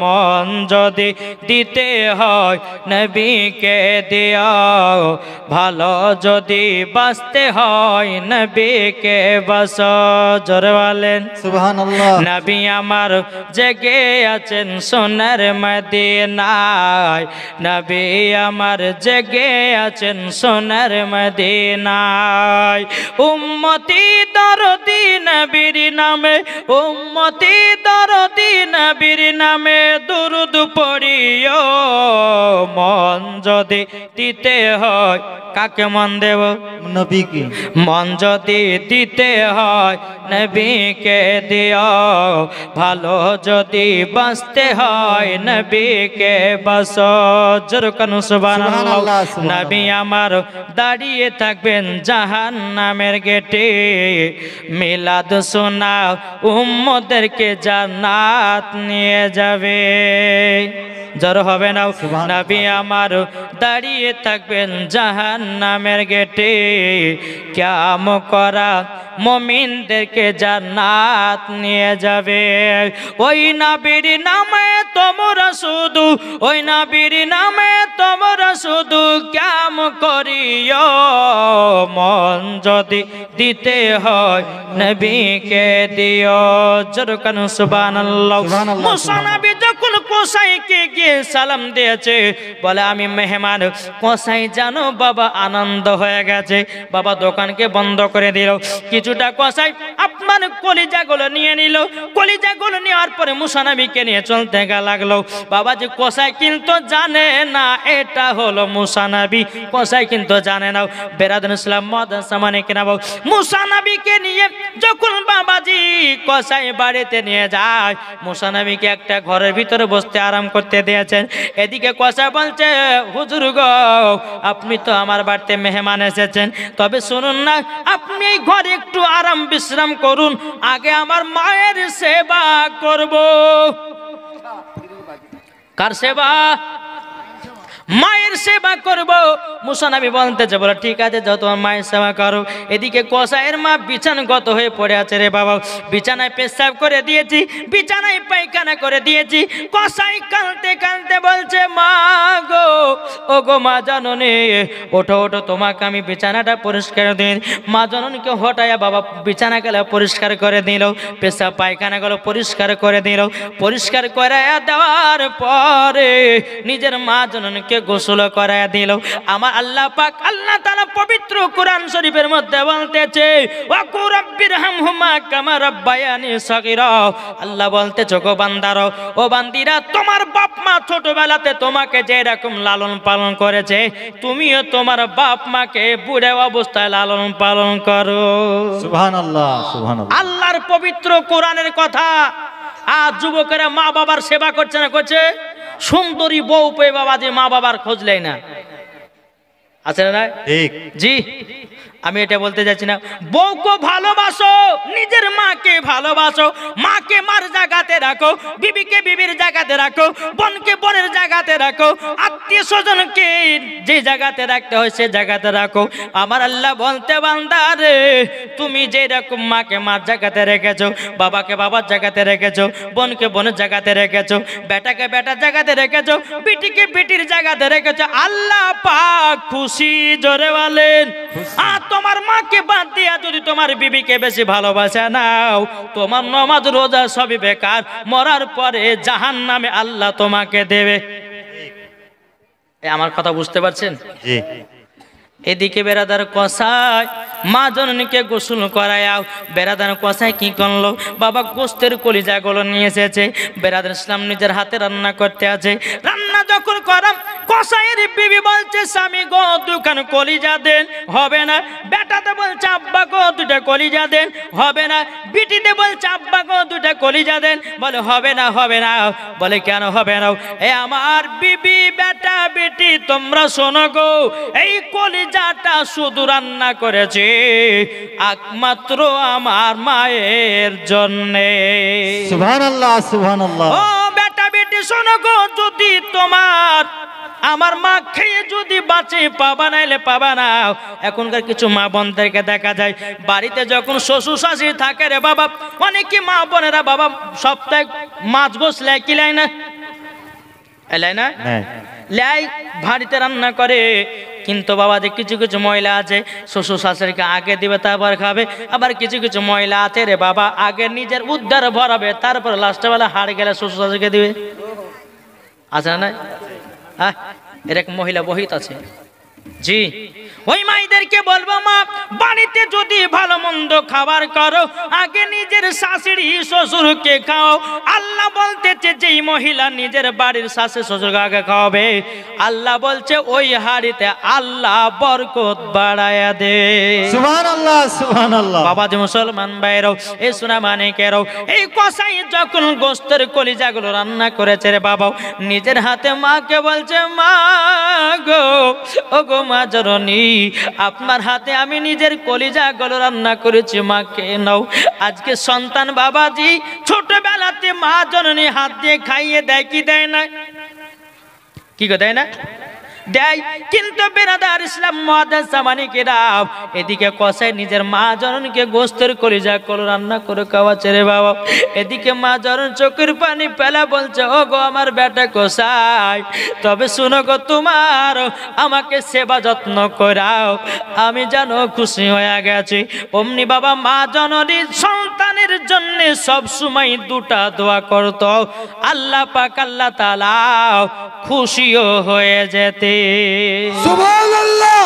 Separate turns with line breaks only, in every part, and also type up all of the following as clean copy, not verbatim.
মন যদি দিতে হয় নবীকে দিও, ভালো যদি বাঁচতে হয় নবীকে বাঁচো। জোরে বলেন
সুবহানাল্লাহ।
নবী আমার জেগে আছেন সোনার মদিনায়, নবী আমার জেগে আছেন সোনার মদিনায়। উম্মতি দরদি নবীর নামে, উম্মতি দরদি নবীর নামে দুরুদ পড়িও, মন যদি দিতে হয় কাকে মন দেব?
নবীকে।
মন যদি দিতে হয় নবীকে দিও, ভালো যদি বাঁচতে হয় নবীকে বাঁচো। জোরে কানু সুবহানাল্লাহ। নবী আমার দাঁড়িয়ে থাকবেন জাহান্নামের গেটে, মিলাদ শোনাও উম্মতদেরকে জান্নাত নিয়ে যাবে। জোর হবে না? নবী আমার দাঁড়িয়ে থাকবেন জাহান্নামের গেটে, কিয়াম করা মুমিনদেরকে জান্নাত নিয়ে যাবে। ওই নবীর নামে তোমরা শুধু, ওই নবীর নামে তোমরা শুধু কিয়াম করিও, মন যদি দিতে হয় নবীকে দিও। জোরে কানু সুবহানাল্লাহ। মুসা নবী যখন কোসাইকে গিয়ে সালাম দিয়েছে, বলে আমি মেহমান। কোসাই জানো বাবা আনন্দ হয়ে গেছে, বাবা দোকানকে বন্ধ করে দিল। কিছুটা কোসাই আপনার কলিজাগুলো নিয়ে নিল, কলিজাগুলো নেওয়ার পরে মুসা নবীকে নিয়ে চলতে লাগলো। বাবা যে কোসাই কিন্তু জানে না এটা হলো মুসা নবী, কোসাই কিন্তু জানে না। বেরাদুল ইসলাম মাদ্রাসা মানে কিনা বাবু, মুসা নবীকে নিয়ে যখন বাবাজি কোসাই বাড়িতে নিয়ে যায়, মুসা নবীকে একটা ঘরের ভিতরে বসতে আরাম করতে দিয়েছেন। এদিকে কোসাই বলছে হুজুর গো, আপনি তো আমার বাড়িতে মেহমান এসেছেন, তবে শুনুন না, আপনি এই ঘরে একটু আরাম বিশ্রাম করুন, আগে আমার মায়ের সেবা করব। কার সেবা? মায়ের সেবা করব। মুসা নবী বলতেছে, বলে ঠিক আছে যাও তোমার মায়ের সেবা করো। এদিকে কোসাইয়ের মা বিছানাগত হয়ে পড়ে আছে। রে বাবা, বিছানায় পেশাব করে দিয়েছি, বিছানায় পায়খানা করে দিয়েছি। কোসাই কাঁদতে কাঁদতে বলছে, মা গো, ও গো মা জননী, ওঠো ওঠো, তোমাকে আমি বিছানাটা পরিষ্কার দিন। মা জননীকে হটাইয়া বাবা বিছানা গেলে পরিষ্কার করে দিল, পেশাব পায়খানা গেল পরিষ্কার করে দিল। পরিষ্কার করে দেওয়ার পরে নিজের মা জননীকে গোসল করায় দিল। আমার আল্লাহ পাক আল্লাহ তাআলা পবিত্র কোরআন শরীফের মধ্যে বলতেছে, ওয়াকুর রাব্বিরহামহুমা কামা রাব্বায়ানি সগীরা। আল্লাহ বলতেছে, গো বান্দারা, ও বান্দিরা, তোমার বাপ মা ছোটবেলাতে তোমাকে যে রকম লালন পালন করেছে, তুমিও তোমার বাপ মাকে বুড়ে অবস্থায় লালন পালন করো।
সুবহানাল্লাহ, সুবহানাল্লাহ।
আল্লাহর পবিত্র কোরআনের কথা। আজ যুবকেরা মা বাবার সেবা করছে না? করছে। সুন্দরী বউ পেয়ে বাবা যে মা বাবার খোঁজ নেয় না, আছে না?
ঠিক।
জি, আমি এটা বলতে যাচ্ছি না। বউকে ভালোবাসো, নিজের মাকে ভালোবাসো, মাকে মার জায়গাতে রাখো, বিবিকে বিবির জায়গাতে রাখো, বোনকে বোনের জায়গাতে রাখো, আত্মীয় স্বজনকে যে জায়গাতে রাখতে হয় সে জায়গাতে রাখো। আমার আল্লাহ বলতে, বান্দা রে, তুমি যে রকম মাকে মার জায়গাতে রেখেছো, বাবাকে বাবার জায়গাতে রেখেছো, বোনকে বোনের জায়গাতে রেখেছো, বেটাকে বেটার জায়গাতে রেখেছো, বিটিকে বিটির জায়গাতে রেখেছো, আল্লাহ পাক খুশি। জোরে বলেন। আর তোমার মাকে বাদ দিয়া যদি তোমার বিবিকে বেশি ভালোবাসা নাও, তোমার নামাজ রোজা সবই বেকার, মরার পরে জাহান্নামে আল্লাহ তোমাকে দেবে। আমার কথা বুঝতে পারছেন?
জি।
এদিকে বেরাদার কসাই মা জননীকে গোসল করায়াও। বেরাদার কসাই কি করলো, বাবা গোস্তের কলিজাগুলো নিয়ে এসেছে। বেরাদার ইসলাম নিজের হাতে রান্না করতে আছে। রান্না যখন করাম, কসাইয়ের বিবি বলছে, স্বামী গো দুখান কলিজা দেন। হবে না। বেটাতে বলছে, আব্বা গো দুটা কলিজা দেন। হবে না। বিটিতে বলছে, আব্বা গো দুটা কলিজা দেন। বলে হবে না, হবে না। বলে কেন হবে না? এ আমার বিবি, বেটা, বেটি, তোমরা শোনো গো, এই কলিজাটা শুধু রান্না করেছে একমাত্র আমার মায়ের জন্যে।
সুবহানাল্লাহ, সুবহানাল্লাহ।
ও বেটা বেটি শোনো গো, যদি তোমার আমার মা খেয়ে যদি বাঁচে পাবা নাইলে পাবা না। এখনকার কিছু মা বোনদেরকে দেখা যায় বাড়িতে যখন শ্বশুর শাশুড়ি থাকে রে বাবা, অনেকে মা বোনেরা বাবা সপ্তাহে মাছ গোস লাই না, এলাই না লাই বাড়িতে রান্না করে, কিন্তু বাবা যে কিছু কিছু মহিলা আছে শ্বশুর শাশুড়িকে আগে দিবে তারপর খাবে, আবার কিছু কিছু মহিলা আছে রে বাবা আগে নিজের উদ্ধার ভরাবে তারপর লাস্টে বেলা হার গেলে শ্বশুর শাশুড়িকে দিবে, আছে না? হ্যাঁ, এরকম মহিলা বহুত আছে। জি, ওই মাইদেরকে বলবো মা বাড়িতে যদি ভালো মন্দ খাবার করো আগে নিজের শাশুড়ি শ্বশুরকে খাও। আল্লাহ বলতেছে যেই মহিলা নিজের বাড়ির শাশুড়ি শ্বশুরকে আগে খাওয়াবে আল্লাহ বলছে ওই হাড়িতে আল্লাহ বরকত বাড়ায়া দে।
সুবহানাল্লাহ সুবহানাল্লাহ।
বাবা যে মুসলমান ভাইরাও এই সোনা মানিকেরাও এই কসাই যখন গোস্তের কলিজাগুলো রান্না করেছে রে বাবা নিজের হাতে মাকে বলছে মা গো, ও গো মা জননী আপনার হাতে আমি নিজের কলিজাগুলো রান্না করেছি, মাকে নাও। আজকে সন্তান বাবাজি ছোটবেলাতে মা জননী হাত দিয়ে খাইয়ে দেয় কি দেয় না? কি গো দেয় না? দেয়। কিন্তু বেরাদার ইসলাম মুআদ্দাস মানিকেরাও এদিকে কসাই নিজের মা জননীকে গোস্তের কলিজা গুলো রান্না করে খাওয়াচ্ছে রে বাবা, এদিকে মা জননী চোখের পানি ফেলা বলছে ও গো আমার বেটা কসাই তবে শুনো গো তোমার আমাকে সেবা যত্ন করাও, আমি জানো খুশি হয়ে গেছি। অমনি বাবা মা জননীর সন্তানের জন্য সব সময় দুটা দোয়া করতো, আল্লাহ পাক আল্লাহ তাআলা খুশিও হয়ে যেতে।
সুবহানাল্লাহ।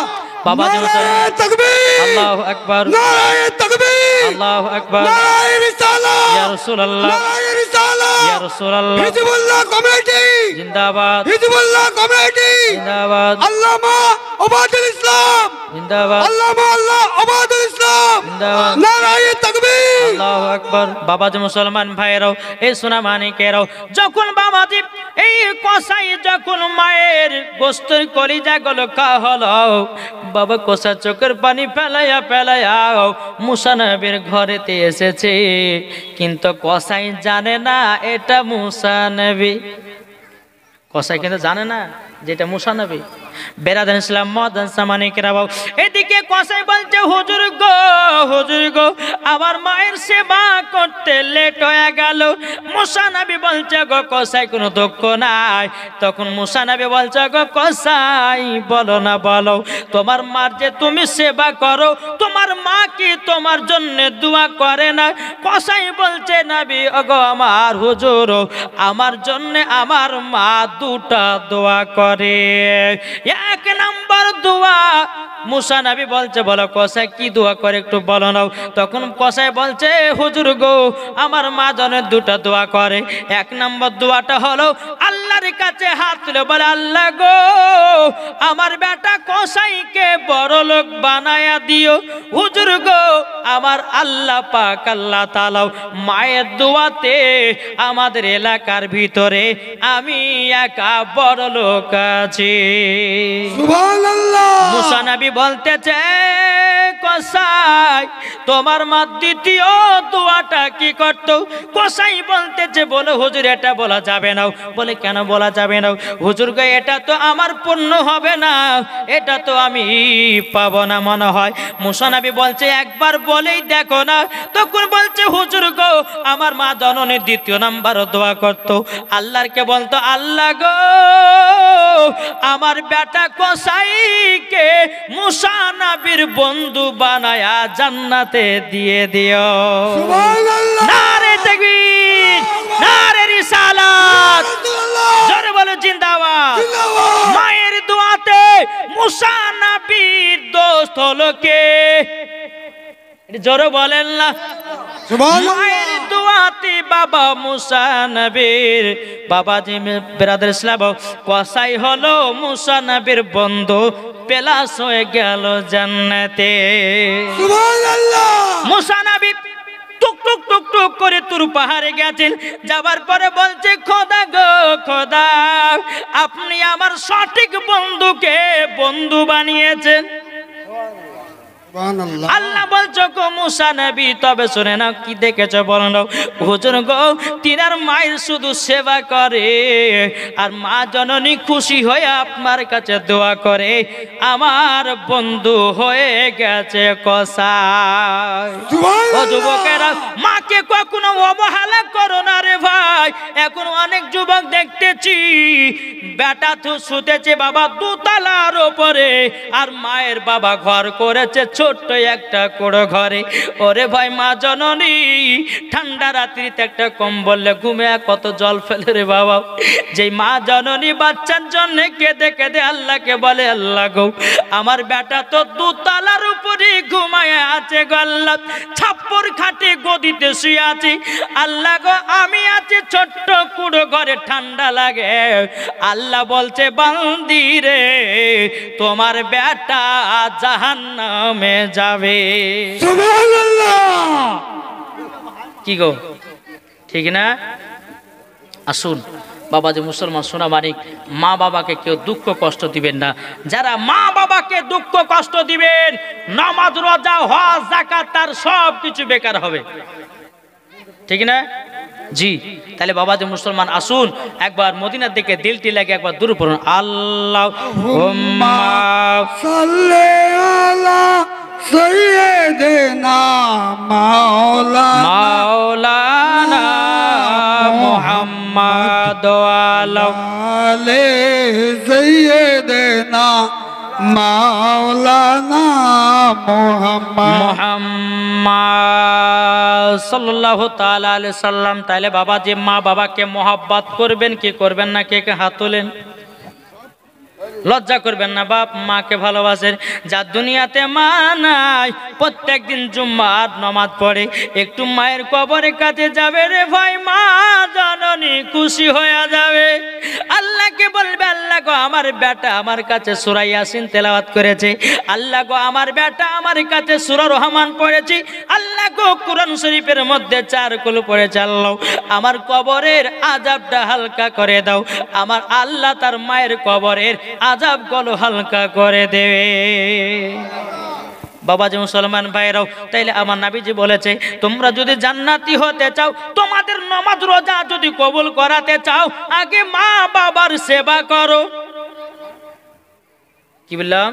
বাবা
নারায়ে তাকবীর।
আল্লাহু আকবার।
নারায়ে তাকবীর।
আল্লাহু আকবার।
নারায়ে রিসালাত।
ইয়া রাসূলুল্লাহ।
নারায়ে রিসালাত।
ইয়া রাসূলুল্লাহ।
হিজবুল্লাহ কমিটি
জিন্দাবাদ।
হিজবুল্লাহ কমিটি
জিন্দাবাদ।
আল্লামা ওবায়দুল ইসলাম
জিন্দাবাদ।
আল্লামা আল্লাহ ওবায়দুল ইসলাম
জিন্দাবাদ।
নারায়ে তাকবীর।
আল্লাহু আকবার। বাবাজি মুসলমান ভাইরাও এই সোনা মানিকেরাও যখন বাবাজি এই কসাই যখন মায়ের গোস্তের কলিজা গুলো খাওয়া হলো বাবা কষা চোখের পানি ফেলাইয়া ফেলাইয়া মুসা নবীর ঘরেতে এসেছে, কিন্তু কসাই জানে না এটা মুসা নবী। কসাই কিন্তু জানে না যে এটা মুসা নবী। বেরাদার ইসলাম মুআদ্দাস মানিকেরাও এদিকে কসাই বলছে হুজুর গো আমার মায়ের সেবা করতে লেট হয়ে গেল। মুসা নবী বলছে গো কসাই কোনো দুঃখ নাই। তখন মুসা নবী বলছে গো কসাই বলো না বলো তোমার মার যে তুমি সেবা করো তোমার মা কি তোমার জন্য দোয়া করে না? কসাই বলছে নবী ওগো আমার হুজুর আমার জন্য আমার মা দুটা দোয়া করে। এক নম্বর দোয়া মুসা নবী বলছে বলো কসাই কি দোয়া করে একটু বলো নাও। তখন কসাই বলছে হুজুর গো আমার মা জনের দুটা দোয়া করে। এক নম্বর দোয়াটা হলো আল্লাহর কাছে হাত তুলে বলে আল্লাহ গো আমার বেটা কসাইকে বড় লোক বানায়া দিও। হুজুর গো আমার আল্লাহ পাক আল্লাহ তাআলা মায়ের দোয়াতে আমাদের এলাকার ভিতরে আমি একা বড় লোক আছি।
সুবহানাল্লাহ।
মুসা নবী বলতেছে কসাই তোমার মা দ্বিতীয় দোয়াটা কি করতো? কসাই বলতেছে বলে হুজুর এটা বলা যাবে না। বলে কেন বলা যাবে না? হুজুর গো এটা তো আমার পূর্ণ হবে না, এটা তো আমি পাবো না মনে হয়। মুসা নবী বলছে একবার বলেই দেখো না। তখন বলছে হুজুর গো আমার মা জননীর দ্বিতীয় নাম্বার দোয়া করতো আল্লাহকে বলতো আল্লাহ গো আমার বেটা কসাইকে মুসা নবীর বন্ধু বানায়া জান্নাতে দিয়ে দিও।
সুবহানাল্লাহ।
নারে তাকবীর নারে রিসালাত জোরে বলো জিন্দাবাদ।
জিন্দাবাদ।
মায়ের দোয়াতে মুসা নবীর দোস্ত হলো কে? জোরে বলেন না। মায়ের দোয়াতে বাবা মুসা নবীর বাবাজি বেরাদার ইসলাম কসাই হলো মুসা নবীর বন্ধু পেলাস হয়ে গেল জান্নাতে।
সুবহানাল্লাহ।
মুসা নবী টুক টুক টুক টুক করে তুর পাহাড়ে গেছেন। যাবার পরে বলছে খোদা গো খোদা আপনি আমার সঠিক বন্ধুকে বন্ধু বানিয়েছেন।
সুবহানাল্লাহ
আল্লাহ বলছো গো মুসা নবী, তবে শুনে নাও কি দেখেছো বলো না। হুজুর গো, তিনার মায়ের শুধু সেবা করে আর মা জননী খুশি হয়ে আপনার কাছে দোয়া করে। আমার বন্ধু হয়ে গেছে কসাই। ও যুবকেরা, মাকে কখনো অবহেলা করো না রে ভাই। এখন অনেক যুবক দেখতেছি বেটা তো শুতেছে বাবা দুতলার ওপরে, আর মায়ের বাবা ঘর করেছে ছোট্ট একটা কোড়ো ঘরে। ওরে ভাই, মা জননী ঠান্ডা রাত্রিতে একটা কম্বলে ঘুমে কত জল ফেলে রে বাবা। যেই মা জননী বাচ্চার জন্য কেঁদে কেঁদে আল্লাহকে বলে, আল্লাহ গো, আমার বেটা তো দুতলার উপরে ঘুমায় আছে গো আল্লাহ, ছাপ্পর খাটে গদিতে শুয়ে আছে। আল্লাহ গো, আমি আছি ছোট্ট কুড়ো ঘরে, ঠান্ডা লাগে। আল্লাহ বলছে, বান্দি রে, তোমার বেটা জাহান্নামে যাবে।
সুবহানাল্লাহ
কি গো, ঠিক না? আসুন বাবা যে মুসলমান সোনা মানিক, মা বাবাকে কেউ দুঃখ কষ্ট দিবেন না। যারা মা বাবাকে দুঃখ কষ্ট দিবেন, নামাজ রোজা হজ যাকাত তার সব কিছু বেকার হবে, ঠিক না? জি, তাহলে বাবা যে মুসলমান, আসুন একবার মদিনার দিকে দিলটি লাগে একবার দূর পড়ুন। আল্লাহুম্মা
সাল্লি আলা সাইয়্যিদিনা
মাওলানা মুহাম্মদ ওয়া
আলে সাইয়্যিদিনা মাওলানা মুহাম্মদ
মুহাম্মদ সাল্লাল্লাহু তাআলা আলাইহি সাল্লাম। তাহলে বাবা যে মা বাবাকে মহব্বত করবেন কি করবেন না, কে কে হাত তোলেন? লজ্জা করবেন না, বাপ মাকে ভালোবাসেন। যা দুনিয়াতে মা নাই, প্রত্যেক দিন জুম্মার নামাজ পড়ে, একটু মায়ের কবরের কাছে যাবে রে ভাই, মা জননী খুশি হয়ে যাবে। আল্লাহকে বলবে, আল্লাহ গো, আমার বেটা আমার কাছে সূরা ইয়াসিন তেলাওয়াত করেছে। আল্লাহ গো, আমার বেটা আমার কাছে সূরা রহমান পড়েছে। আল্লাহ গো, কোরআন শরীফের মধ্যে 4 কুল পড়েছে। আল্লাহ, আমার কবরের আযাবটা হালকা করে দাও। আমার আল্লাহ তার মায়ের কবরের আযাব গুলো হালকা করে দেবে। বাবা যে মুসলমান ভাইরাও, তাইলে আমার নবীজি বলেছে, তোমরা যদি জান্নাতি হতে চাও, তোমাদের নামাজ রোজা যদি কবুল করাতে চাও, আগে মা বাবার সেবা করো। কি বললাম?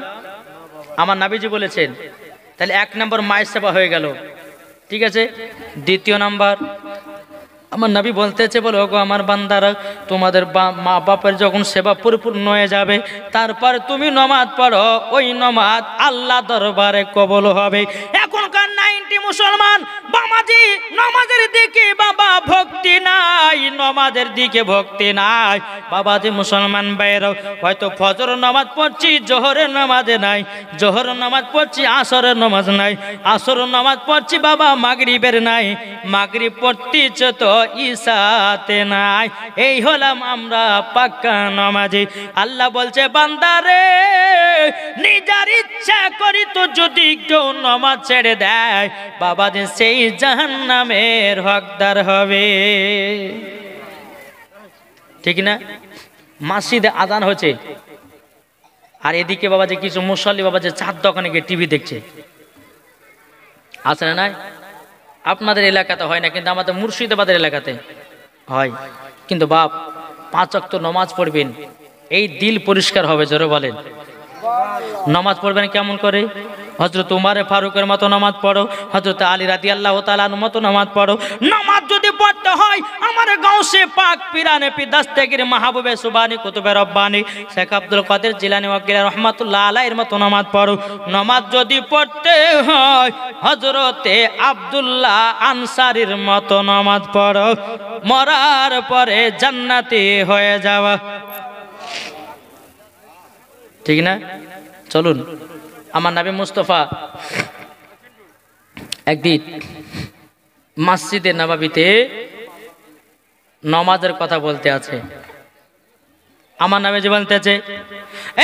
আমার নবীজি বলেছেন। তাহলে 1 নম্বর মায়ের সেবা হয়ে গেল, ঠিক আছে। দ্বিতীয় নাম্বার আমার নবী বলতেছে, বলো গো আমার বান্দারা, তোমাদের মা বাপের যখন সেবা পরিপূর্ণ হয়ে যাবে, তারপর তুমি নামাজ পড়ো, ওই নামাজ আল্লাহ দরবারে কবুল হবে। এখনকার 90 মুসলমান বাবাজি নামাজের দিকে বাবা ভক্তি নাই, নামাজের দিকে ভক্তি নাই। বাবাজি মুসলমান ভাইরাও, হয়তো ফজর নামাজ পড়ছি, জোহরের নামাজে নাই, জোহর নামাজ পড়ছি, আসরের নামাজ নাই, আসর নামাজ পড়ছি বাবা, মাগরিবের নাই, মাগরিব পড়তেছে তো ইসাতে নাই। এই হলাম আমরা পাক্কা নামাজি। আল্লাহ বলছে, বান্দারে, নিজের ইচ্ছা করি তো যদি কেউ নামাজ ছেড়ে দেয়, বাবা যে সেই জাহান্নামের হকদার হবে, ঠিক না? মসজিদে আজান হচ্ছে, আর এদিকে বাবা যে কিছু মুসল্লি বাবা যে চার দোকানে গিয়ে টিভি দেখছে, আছে না? নাই, আপনাদের এলাকাতে হয় না, কিন্তু আমাদের মুর্শিদাবাদের এলাকাতে হয়। কিন্তু বাপ 5 ওয়াক্ত নামাজ পড়বেন, এই দিল পরিষ্কার হবে। জোরে বলেন। নামাজ পড়বেন কেমন করে? হযরত উমর ফারুকের মতো নামাজ পড়ো, হযরত আলী রাদিয়াল্লাহু তাআলার মতো নামাজ পড়ো। নামাজ যদি পড়তে হয়, আমার গাউসে পাক পিরানে পি দস্তগীর মাহবুবে সুবানি কুতুবে রব্বানি শেখ আব্দুল কাদের জিলানী ওয়াকিল রাহমাতুল্লাহ আলাইহির মতো নামাজ পড়ো। নামাজ যদি পড়তে হয়, হযরতে আব্দুল্লাহ আনসারীর মতো নামাজ পড়ো, মরার পরে জান্নাতি হয়ে যাওয়া, ঠিক না? চলুন, আমার নবী মুস্তাফা একদিন মসজিদে নববীতে নামাজের কথা বলতে আছে। আমার নবী যে বলতেছে,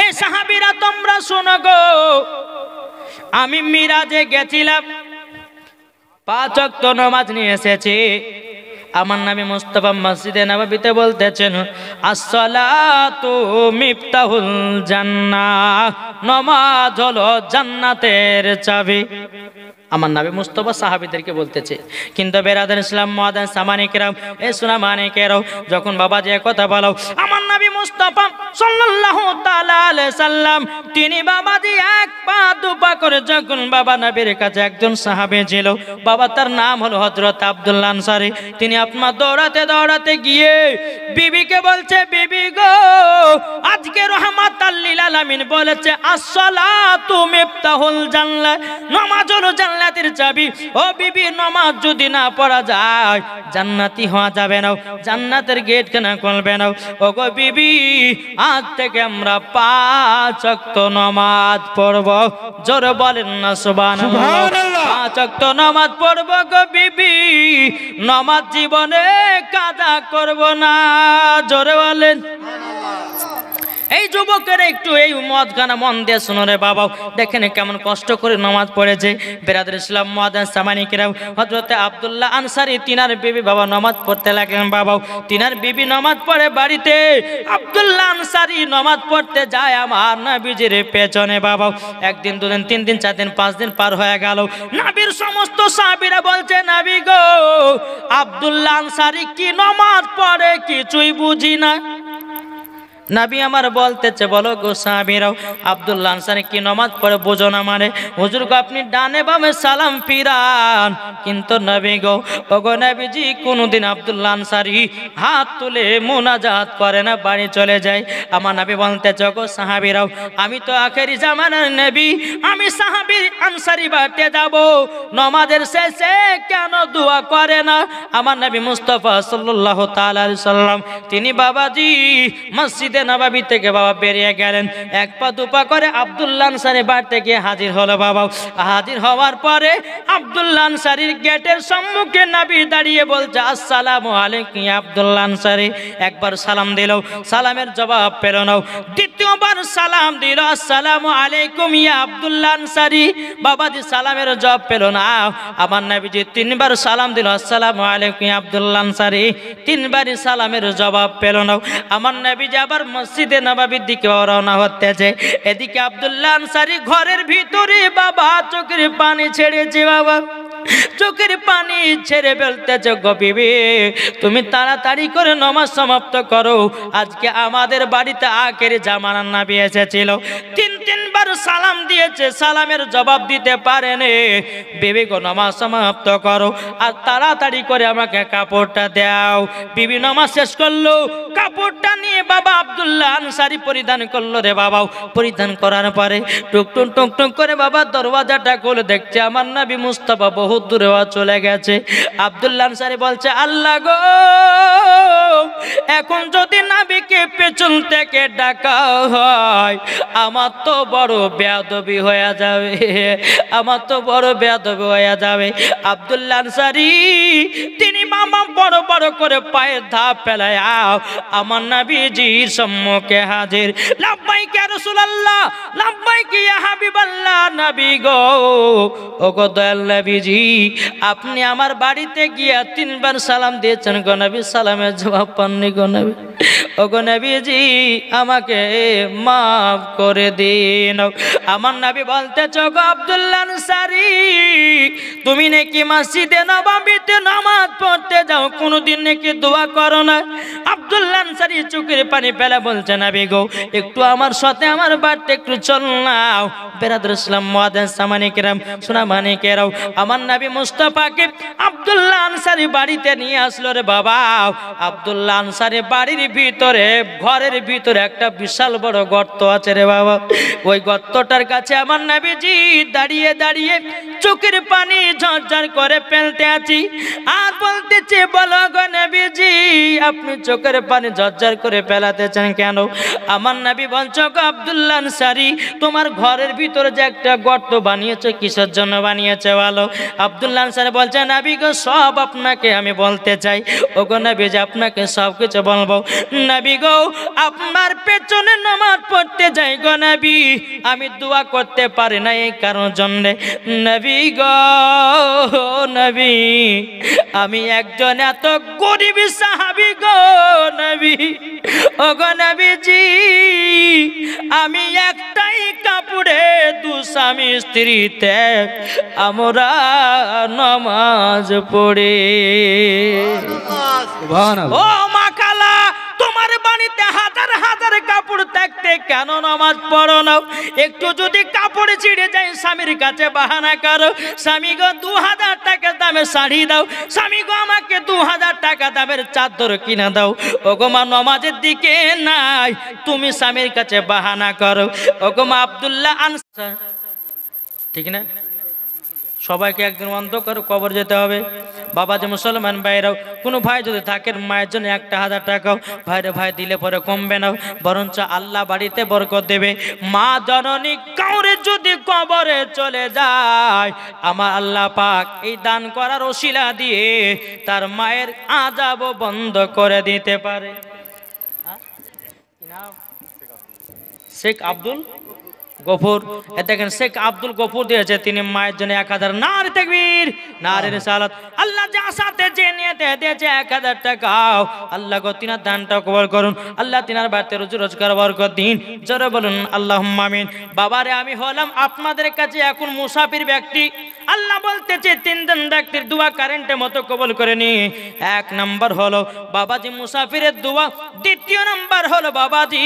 এই সাহাবীরা তোমরা শোনো গো, আমি মিরাজে গেছিলাম, 5 ওয়াক্ত নামাজ নিয়ে এসেছি। আমার নবী মুস্তাফা মসজিদে নববীতে বলতেছেন, আসসালাতু মিফতাহুল জান্নাহ, নামাজ হলো জান্নাতের চাবি। আমার নবী মুস্তাফা সাহাবীদেরকে বলতেছে। কিন্তু বেরাদার ইসলাম মুআদ্দিন সামানিকেরাম, এ সুনামানিকেরাও, যখন বাবা যে কথা বলো, আমার নবী মুস্তাফা সাল্লাল্লাহু তাআলা আলাইহি সাল্লাম তিনি বাবাজি এক পা দুপা করে যখন বাবা নবীর কাছে একজন সাহাবী ছিল, বাবা তার নাম হলো হযরত আব্দুল্লাহ আনসারী। তিনি আপনার দৌড়াতে দৌড়াতে গিয়ে বিবিকে বলছে, বিবি গো, আজকে রাহমাতাল লিল আলামিন বলেছে আসসালাতু মিফতাহুল জান্নাহ, নামাজ হলো জান্নাতের চাবি। ও বিবি, নামাজ যদি না পড়া যায় জান্নাতি হওয়া যাবে না, জান্নাতের গেট কেন খুলবে না? ও গো বিবি, আজ থেকে আমরা 5 ওয়াক্ত নামাজ পড়ব। জোরে বলেন না সুবহানাল্লাহ। 5 ওয়াক্ত নামাজ পড়ব গো বিবি, নামাজ জীবনে কাজা করব না। জোরে বলেন। এই যুবকেরা একটু এই মদখানা মন দিয়ে শুনো রে বাবা, দেখেন কেমন কষ্ট করে নামাজ পড়েছে। বেরাদার ইসলাম মুআদ্দিন সামানিকেরাম, হযরত আব্দুল্লাহ আনসারী তিনার বিবি বাবা নামাজ পড়তে লাগলেন। বাবা তিনার বিবি নামাজ পড়ে বাড়িতে, আব্দুল্লাহ আনসারী নামাজ পড়তে যায় আমার নবীজির পেছনে। বাবা একদিন, দুদিন, 3 দিন, 4 দিন, 5 দিন পার হয়ে গেল। নবীর সমস্ত সাহাবীরা বলছে, নবী গো, আব্দুল্লাহ আনসারী কি নামাজ পড়ে কিছুই বুঝি না। নবী আমার বলতেছে, বলো গো সাহাবীরাও, আব্দুল্লাহ আনসারী কি নামাজ পড়ে বুঝো না? মানে হুজুর গো, আপনি ডানে বামে সালাম ফিরান, কিন্তু নবী গো, ওগো নবীজি কোনদিন আব্দুল্লাহ আনসারী হাত তুলে মুনাজাত করে না, বাড়ি চলে যায়। আমার নবী বলতেছে, গো সাহাবীরাও, আমি তো আখেরি জামানার নবী, আমি সাহাবী আনসারী বাড়িতে যাব, নামাজের শেষে কেন দোয়া করে না? আমার নবী মুস্তাফা সাল্লাল্লাহু তাআলা আলাইহি সাল্লাম তিনি বাবাজি মসজিদে নববী থেকে বাবা বেরিয়ে গেলেন। 1 পা 2 পা করে আব্দুল্লাহ আনসারী বাড়িতে গিয়ে হাজির হলো। বাবা হাজির হওয়ার পরে আব্দুল্লাহ আনসারীর গেটের সম্মুখে নবী দাঁড়িয়ে বলছে, আসসালামু আলাইকুম ইয়া আব্দুল্লাহ আনসারী। একবার সালাম দিল, সালামের জবাব পেল না। দ্বিতীয়বার সালাম দিল, আসসালামু আলাইকুম ইয়া আব্দুল্লাহ আনসারী। বাবাজি সালামের জবাব পেল না। আমার নবীজি 3 বার সালাম দিল, আসসালামু আলাইকুম ইয়া আব্দুল্লাহ আনসারী। 3 বারই সালামের জবাব পেল না। আমার নবীজি আবার মসজিদে নববীর দিকে রওনা হতেছে। এদিকে আব্দুল্লাহ আনসারী ঘরের ভিতরে বাবা চোখের পানি ছেড়েছে। বাবা চোখের পানি ছেড়ে ফেলতেছে, গো বিবি তুমি তাড়াতাড়ি করে নামাজ সমাপ্ত করো, আজকে আমাদের বাড়িতে আখেরি জামানার নবী এসেছিল। 3 বার সালাম দিয়েছে, সালামের জবাব দিতে পারেনি। বিবি গো, নামাজ সমাপ্ত করো আর তাড়াতাড়ি করে আমাকে কাপড়টা দাও। বিবি নামাজ শেষ করলো, কাপড়টা নিয়ে বাবা আব্দুল্লাহ আনসারী পরিধান করলো রে বাবা। পরিধান করার পরে টুকটুক টুকটুক করে বাবা দরওয়াজাটা খুলে দেখছে আমার নবী মুস্তাফা বহুত দূরে চলে গেছে। আব্দুল্লাহ আনসারী বলছে, আল্লাহ গো, এখন যদি নবীকে পেছন থেকে ডাকা হয় আমার তো বড় বেয়াদবি হয়ে যাবে, আমার তো বড় বেয়াদবি হয়ে যাবে। আব্দুল্লাহ আনসারী তিনি মামা বড় বড় করে পায়ের ধাপ ফেলায় আমার নবীজির সম্মুখে হাজির। লাব্বাইক ইয়া রাসূলুল্লাহ, লাব্বাইক ইয়া হাবিবাল্লাহ। নবী গো, ওগো দয়াল নবীজি, আপনি আমার বাড়িতে গিয়া 3 বার সালাম দিয়েছেন গো নবী, সালামের জবাব পাননি গো নবী। ওগো নবীজি, আমাকে মাফ করে দিন। আমার নবী বলতেছে, গো আব্দুল্লাহ আনসারী, তুমি নাকি মসজিদে নববীতে নামাজ পড়তে যাও, কোনদিন নাকি দোয়া করো না? আব্দুল্লাহ আনসারী চোখের পানি ফেলে বলছে, নবী গো, একটু আমার সাথে আমার বাড়িতে একটু চল নাও। বেরাদর ইসলাম মুআদ্দিন সামানিকেরাম, সুনামানিকেরাও, আমার নবী মুস্তাফাকে আব্দুল্লাহ আনসারী বাড়িতে নিয়ে আসলো রে বাবা। আব্দুল্লাহ আনসারী বাড়ির ভিতরে, ঘরের ভিতরে একটা বিশাল বড় গর্ত আছে রে বাবা। ওই গর্তটার কাছে আমার নবীজি দাঁড়িয়ে দাঁড়িয়ে চোখের পানি ঝরঝর করে ফেলতে আছি আর বলতেছে, বলো গো নবীজি, আপনি চোখের পানি ঝরঝর করে ফেলাতেছেন কেন? আমার নবী বলছো, গো আব্দুল্লাহ আনসারী, তোমার ঘরের ভিতরে যে একটা গর্ত বানিয়েছে, কিসের জন্য বানিয়েছে বলো? আব্দুল্লাহ আনসারী বলছে, নবী গো, সব আপনাকে আমি বলতে চাই। ওগো নবীজি, আপনাকে সব কিছু বলবো। নবী গো আপনার পেছনে নামাজ পড়তে যাই গো নবী, আমি দোয়া করতে পারি না এই কারণ জন্য নবী গো নবী, আমি একজন এত গরিব সাহাবী গো নবী, ও গো নবীজি, আমি একটাই কাপড়ে দু স্বামী স্ত্রীতে আমরা নামাজ পড়ে। ও মা কালা, তোমার বাড়িতে হাজার হাজার কাপড় থাকতে কেন নামাজ পড়ো না? একটু যদি কাপড় ছিঁড়ে যায় স্বামীর কাছে বাহানা করো, স্বামী গো 2000 টাকা দামের শাড়ি দাও, স্বামী গো আমাকে 2000 টাকা দামের চাদর কিনে দাও। ও গো মা নামাজের দিকে নাই, তুমি স্বামীর কাছে বাহানা করো। ও গো মা আব্দুল্লাহ আনসার, ঠিক না? সবাইকে একদিন অন্ধকার কবর যেতে হবে। বাবা যে মুসলমান ভাইরাও, কোনো ভাই যদি থাকেন মায়ের জন্য 1000 টাকাও ভাইরে ভাই দিলে পরে কমবে না, বরঞ্চ আল্লাহ বাড়িতে বরকত দেবে। মা জননী কাউরে যদি কবরে চলে যায়, আমার আল্লাহ পাক এই দান করার ওসিলা দিয়ে তার মায়ের আযাবও বন্ধ করে দিতে পারে। শেখ আব্দুল গফুর, দেখেন শেখ আব্দুল গফুর দিয়েছে, তিনি মায়ের জন্য 1000। নারে তাকবীর, নারে রিসালাত। আল্লাহ যা সাথে যে নিয়েতে দিয়েছে 1000 টাকাও আল্লাহ গো তিনার দানটা কবুল করুন। আল্লাহ তিনার বাড়িতে রুজি রোজগার বরকত দিন, জোরে বলুন আল্লাহুম্মা আমিন। বাবারে আমি হলাম আপনাদের কাছে এখন মুসাফির ব্যক্তি। আল্লাহ বলতেছে 3 জন ব্যক্তির দোয়া কারেন্টের মতো কবুল করে নি। 1 নাম্বার হলো বাবাজি মুসাফিরের দোয়া, 2য় নাম্বার হলো বাবাজি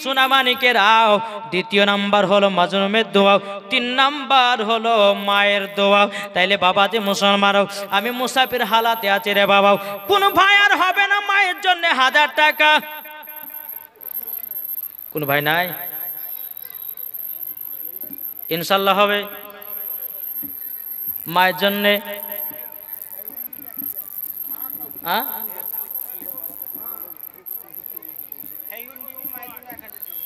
সোনামানিকেরাও, 2য় নাম্বার হলো মাজলুমের দোয়া, 3 নাম্বার হলো মায়ের দোয়া। তাইলে বাবাজি মুসলমানও, আমি মুসাফির হালাতে আছি রে বাবা, কোন ভাই আর হবে না মায়ের জন্য 1000 টাকা? কোন ভাই নাই? ইনশাল্লাহ হবে মায়ের জন্যে।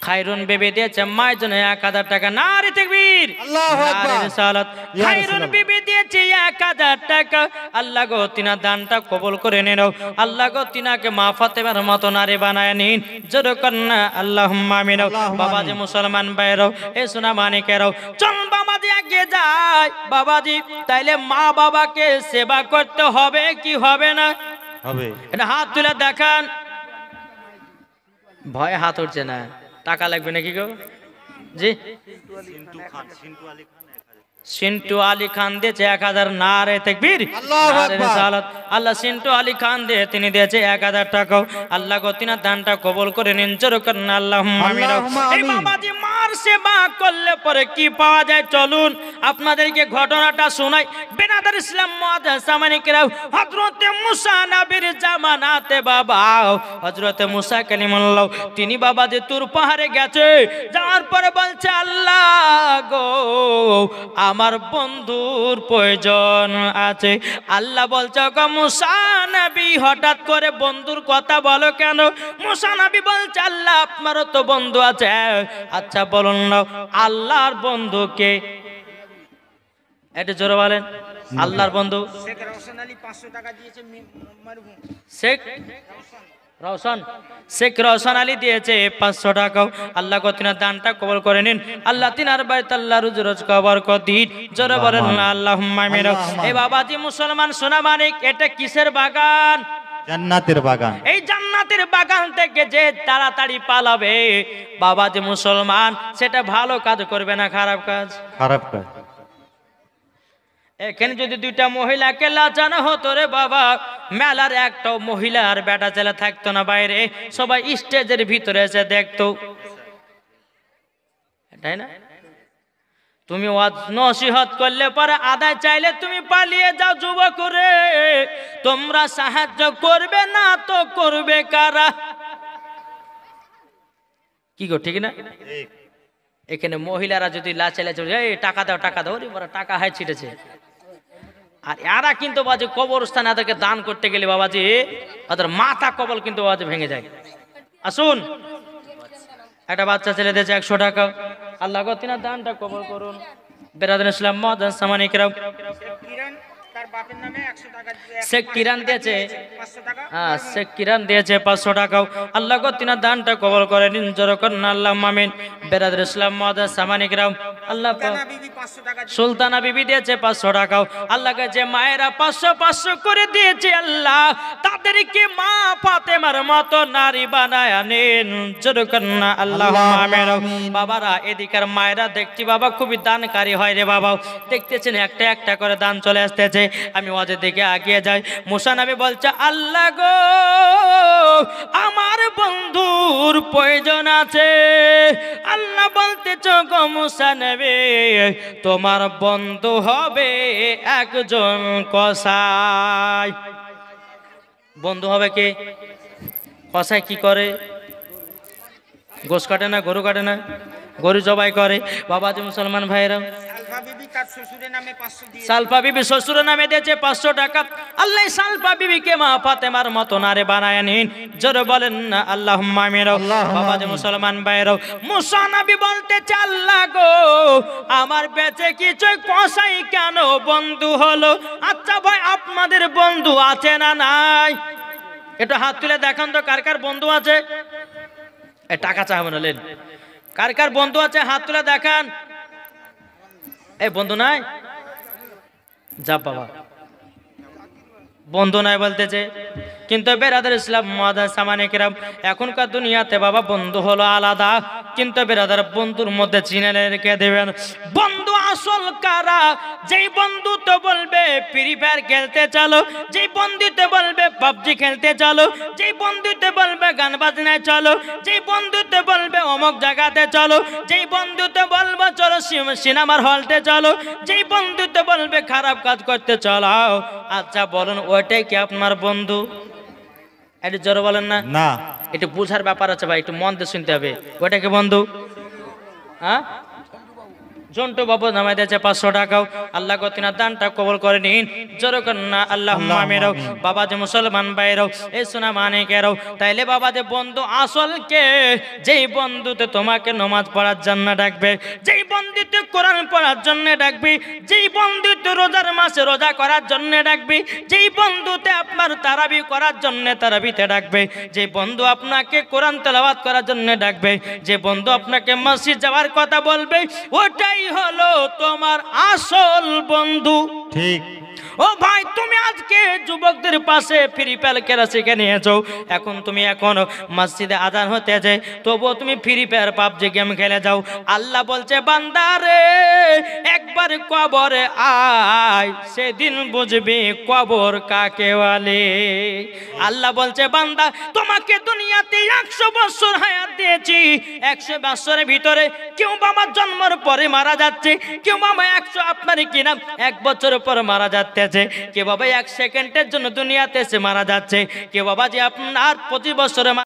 খায়রুন বেবি দিয়েছে মায়ের জন্য 1000 টাকা। নারে তাকবীর, নারে রিসালাত। খায়রুন বেবি দিয়েছে 1000 টাকা। আল্লাহ গো তিনার দানটা কবুল করে নিও। আল্লাহ গো তিনাকে মা ফাতেমার মতো নারী বানায় নিন, জোরে কন্না আল্লাহুম্মা আমিন। বাবাজি মুসলমান ভাইরাও, এই সোনা মানিকেরাও, চল বাবাজি এগিয়ে যায়। বাবাজি তাইলে মা বাবাকে সেবা করতে হবে কি হবে না?
হবে।
এটা হাত তুলে দেখান। ভয় হাত উঠছে না, টাকা লাগবে নাকি গো? জি, সিন্টু আলী খান দিয়েছে 1000। নারে তাকবীর, নারে রিসালাত। আল্লাহ সিন্টু আলী খান দিয়ে তিনি দিয়েছে 1000 টাকা। আল্লাহ গো তিনার দানটা কবুল করে নিন, জোরে করেন আল্লাহুম্মা আমিন। এই বাবাজি মার সেবা করলে পরে কি পাওয়া যায় চলুন আপনাদেরকে ঘটনাটা শোনাই। বেনাদার ইসলাম মুআদ্দাসা মানিকেরাও, হযরতে মুসা নবীর জামানাতে বাবা হযরতে মুসা কালিমুল্লাহ তিনি বাবাজি তুর পাহাড়ে গেছে, যাওয়ার পরে বলছে আল্লাহ গো আমার বন্ধুর প্রয়োজন আছে। আল্লাহ বলছে গো মুসা নবী হঠাৎ করে বন্ধুর কথা বলো কেন? মুসা নবী বলছে আল্লাহ আপনারও তো বন্ধু আছে। আচ্ছা বলুন না আল্লাহর বন্ধুকে, এটা জোরে বলেন। আল্লাহর বন্ধু
শেখ রওশন আলী 500 টাকা দিয়েছে মরহুম
শেখ রওশন, শেখ রওশন আলী দিয়েছে 500 টাকা। আল্লাহ গো তিনার দানটা কবুল করে নিন। আল্লাহ তিনার বাড়িতে আল্লাহ রুজি রোজগার বরকত দিন, জোরে বলেন আল্লাহুম্মা আমিন। এই বাবাজি মুসলমান সোনা মানিক, এটা কিসের বাগান?
জান্নাতের বাগান।
এই জান্নাতের বাগান থেকে যে তাড়াতাড়ি পালাবে বাবাজি মুসলমান, সেটা ভালো কাজ করবে না খারাপ কাজ?
খারাপ কাজ।
এখানে যদি 2টা মহিলাকে লাচানো হতো রে বাবা, মেলার একটাও মহিলার বেটা ছেলে থাকতো না বাইরে, সবাই স্টেজের ভিতরে এসে দেখতো, তাই না? তুমি নসিহত করলে পরে আদায় চাইলে তুমি পালিয়ে যাও যুবক রে, তোমরা সাহায্য করবে না তো করবে কারা? কি গো ঠিক না? এখানে মহিলারা যদি লাচাইলে এই টাকা দাও টাকা দাও, টাকা হাই ছিটেছে। আর এরা কিন্তু বাজে কবরস্থানে এদেরকে দান করতে গেলে বাবাজি ওদের মাথা কবল কিন্তু বাজে ভেঙে যায়। আসুন, একটা বাচ্চা ছেলে দিয়েছে 100 টাকা। আল্লাহ গো তিনার দানটা কবল করুন। বেরাদার ইসলাম মুআদ্দাসা মানিকেরাও,
কিরণ তার বাপের নামে 100 টাকা দিয়ে
শেখ কিরান দিয়েছে
500 টাকা
হ্যাঁ শেখ কিরান দিয়েছে 500 টাকাও আল্লাহ গো তিনার দানটা কবল করে নিন জোরে করুন আল্লাহ আমিন বেরাদর ইসলাম মুআদ্দাস সামানিকরাম আল্লাহ পাক
সুলতানা বিবি 500 টাকা দিয়ে
সুলতানা বিবি দিয়েছে 500 টাকাও আল্লাহকে যে মায়েরা 500 করে দিয়েছে আল্লাহ তাদেরকে মা ফাতেমার মতো নারী বানায় আনেন জোরে করুন না আল্লাহুম্মা আমিন বাবারা এদিকার মায়েরা দেখছি বাবা খুবই দানকারী হয় রে বাবা দেখতেছেন একটা একটা করে দান চলে আসতেছে আমি ওদের দিকে আগিয়ে যাই মুসা নবী বলছে আল্লাহ গো আমার বন্ধুর প্রয়োজন আছে আল্লাহ বলতেছ গো মুসা নবী তোমার বন্ধু হবে একজন কসাই বন্ধু হবে কে কসাই কি করে গোশ কাটে না গরু কাটে না গরু জবাই করে বাবাজি মুসলমান ভাইরা
আলফা বিবি তার শ্বশুরের নামে 500 দিয়ে
সালফা বিবি শ্বশুরের নামে দিয়েছে 500 টাকা আল্লাহ সালফা বিবিকে মা ফাতেমার মতো নারে বানায় নিন জোরে বলেন না আল্লাহুম্মা আমিন বাবাজি মুসলমান ভাইরা মুসা নবী বলতেছে আল্লাহ গো আমার বেঁচে কিছু কসাই কেন বন্ধু হলো আচ্ছা ভাই আপনাদের বন্ধু আছে না নাই একটু হাত তুলে দেখান তো কার কার বন্ধু আছে এ টাকা চাইবেন লেন কার কার বন্ধু আছে হাত তুলে দেখান এই বন্ধু নাই যা বাবা বন্ধু নাই বলতেছে কিন্তু বেরাদার ইসলাম মুআদ্দাস সামানিকরাম এখনকার দুনিয়াতে বাবা বন্ধু হলো আলাদা কিন্তু বেরাদার বন্ধুর মধ্যে চিনে রেখে দেবেন বন্ধু আসল কারা যেই বন্ধু তো বলবে ফ্রি ফায়ার খেলতে চলো যেই বন্ধুতে বলবে পাবজি খেলতে চলো যেই বন্ধুতে বলবে গান বাজনায় চলো যেই বন্ধুতে বলবে অমুক জায়গাতে চলো যেই বন্ধুতে বলবো চলো সিনেমার হলতে চলো যেই বন্ধুতে বলবে খারাপ কাজ করতে চলো আচ্ছা বলুন ওইটাই কি আপনার বন্ধু একটু জোরে বলেন না
না
একটু বুঝার ব্যাপার আছে ভাই একটু মন দিয়ে শুনতে হবে ওইটাকে বন্ধু হ্যাঁ জন্টু বাবু নামাই দিয়েছে 500 টাকাও আল্লাহ গো তিনার দানটা কবল করে নিন জোরে করুন না আল্লাহুম্মা আমিন বাবা যে মুসলমান ভাইরাও এই সোনা মানিকেরাও তাইলে বাবা যে বন্ধু আসল কে যেই বন্ধুতে তোমাকে নামাজ পড়ার জন্য ডাকবে যেই বন্ধুতে কোরআন পড়ার জন্য ডাকবে যেই বন্ধুতে রোজার মাসে রোজা করার জন্য ডাকবে যেই বন্ধুতে আপনার তারাবি করার জন্য তারাবিতে ডাকবে যে বন্ধু আপনাকে কোরআন তেলাওয়াত করার জন্য ডাকবে যে বন্ধু আপনাকে মসজিদ যাওয়ার কথা বলবে ওটাই হলো তোমার আসল বন্ধু
ঠিক
ও ভাই তুমি আজকে যুবকদের পাশে ফ্রি ফায়ার খেলা শিখে নিয়েছো এখন তুমি এখন মসজিদে আজান হতে যায় তবুও তুমি ফ্রি ফায়ার পাবজি গেম খেলে যাও আল্লাহ বলছে বান্দা রে একবার কবরে আয় সেদিন বুঝবি কবর কাকে বলে আল্লাহ বলছে বান্দা তোমাকে দুনিয়াতে 100 বছর হায়াত দিয়েছি 100 বছরের ভিতরে কেউ বাবার জন্মের পরে মারা যাচ্ছে কেউ বাবা 100 আপনার কিনা 1 বছর পর মারা যাচ্ছে কে বাবা 1 সেকেন্ডের জন্য দুনিয়াতে এসে মারা যাচ্ছে কে বাবা যে আপনার 25 বছরে